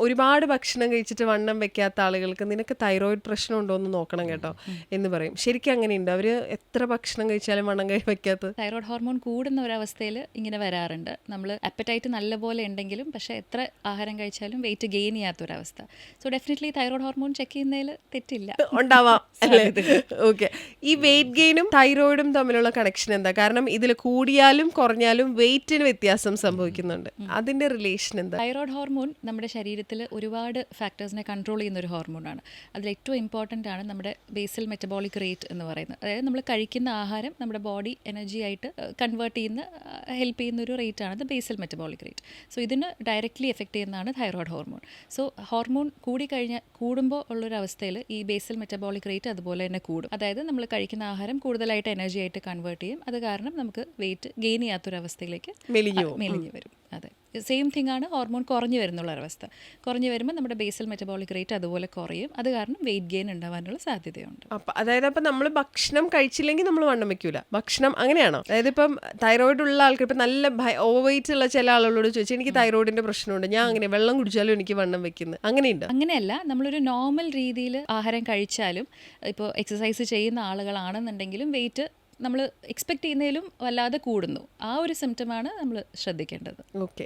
ഒരുപാട് ഭക്ഷണം കഴിച്ചിട്ട് വണ്ണം വെക്കാത്ത ആളുകൾക്ക് നിനക്ക് തൈറോയിഡ് പ്രശ്നം ഉണ്ടോ എന്ന് നോക്കണം കേട്ടോ എന്ന് പറയും. ശരിക്കും അങ്ങനെയുണ്ട്? അവര് എത്ര ഭക്ഷണം കഴിച്ചാലും വണ്ണം വെക്കാത്തത്? തൈറോയ്ഡ് ഹോർമോൺ കൂടുന്ന ഒരവസ്ഥയിൽ ഇങ്ങനെ വരാറുണ്ട്. നമ്മൾ അപ്പറ്റൈറ്റ് നല്ലപോലെ ഉണ്ടെങ്കിലും പക്ഷേ എത്ര ആഹാരം കഴിച്ചാലും വെയിറ്റ് ഗെയിൻ ചെയ്യാത്തൊരവസ്ഥ. So definitely thyroid hormone check ചെയ്യുന്നതിൽ തെറ്റില്ല, ഉണ്ടാവാം അല്ലേ? ഓക്കെ. ഈ വെയിറ്റ് ഗെയിനും തൈറോയിഡും തമ്മിലുള്ള കണക്ഷൻ എന്താ? കാരണം ഇതിൽ കൂടിയാലും കുറഞ്ഞാലും വെയിറ്റിന് വ്യത്യാസം സംഭവിക്കുന്നുണ്ട്. അതിന്റെ റിലേഷൻ എന്താ? തൈറോയ്ഡ് ഹോർമോൺ നമ്മുടെ ശരീരത്തിൽ ഒരുപാട് ഫാക്ടേഴ്സിനെ കൺട്രോൾ ചെയ്യുന്ന ഒരു ഹോർമോണാണ്. അതിൽ ഏറ്റവും ഇമ്പോർട്ടൻ്റ് ആണ് നമ്മുടെ ബേസൽ മെറ്റബോളിക് റേറ്റ് എന്ന് പറയുന്നത്. അതായത് നമ്മൾ കഴിക്കുന്ന ആഹാരം നമ്മുടെ ബോഡി എനർജി ആയിട്ട് കൺവേർട്ട് ചെയ്യുന്ന ഹെൽപ്പ് ചെയ്യുന്ന ഒരു റേറ്റ് ആണ് ബേസൽ മെറ്റബോളിക് റേറ്റ്. സോ ഇതിന് ഡയറക്റ്റ്ലി എഫക്റ്റ് ചെയ്യുന്നതാണ് തൈറോയ്ഡ് ഹോർമോൺ. സോ ഹോർമോൺ കൂടുമ്പോൾ ഉള്ളൊരവസ്ഥയിൽ ഈ ബേസൽ മെറ്റബോളിക് റേറ്റ് അതുപോലെ തന്നെ കൂടും. അതായത് നമ്മൾ കഴിക്കുന്ന ആഹാരം കൂടുതലായിട്ട് എനർജി ആയിട്ട് കൺവേർട്ട് ചെയ്യും. അത് കാരണം നമുക്ക് വെയിറ്റ് ഗെയിൻ ചെയ്യാത്തൊരവസ്ഥയിലേക്ക് മെലിഞ്ഞു വരും. അതെ, സെയിം തിങ് ആണ് ഹോർമോൺ കുറഞ്ഞു വരുന്നുള്ളൊരവസ്ഥ. കുറഞ്ഞു വരുമ്പോൾ നമ്മുടെ ബേസൽ മെറ്റബോളിക് റേറ്റ് അതുപോലെ കുറയും. അത് കാരണം വെയിറ്റ് ഗെയിൻ ഉണ്ടാവാനുള്ള സാധ്യതയുണ്ട്. അതായത് അപ്പം നമ്മൾ ഭക്ഷണം കഴിച്ചില്ലെങ്കിൽ നമ്മൾ വണ്ണം വെക്കൂല, ഭക്ഷണം അങ്ങനെയാണോ? അതായത് ഇപ്പം തൈറോയിഡ് ഉള്ള ആൾക്ക് ഇപ്പം നല്ല ഓവർ വെയിറ്റ് ഉള്ള ചില ആളുകളോട് ചോദിച്ചാൽ എനിക്ക് തൈറോയിഡിന്റെ പ്രശ്നമുണ്ട്, ഞാൻ അങ്ങനെ വെള്ളം കുടിച്ചാലും എനിക്ക് വണ്ണം വെക്കുന്നത്, അങ്ങനെയുണ്ട്? അങ്ങനെയല്ല, നമ്മളൊരു നോർമൽ രീതിയിൽ ആഹാരം കഴിച്ചാലും ഇപ്പോൾ എക്സസൈസ് ചെയ്യുന്ന ആളുകളാണെന്നുണ്ടെങ്കിലും വെയിറ്റ് നമ്മൾ എക്സ്പെക്ട് ചെയ്യുന്നതിലും വല്ലാതെ കൂടുന്നു. ആ ഒരു സിംറ്റമാണ് നമ്മൾ ശ്രദ്ധിക്കേണ്ടത്. ഓക്കെ.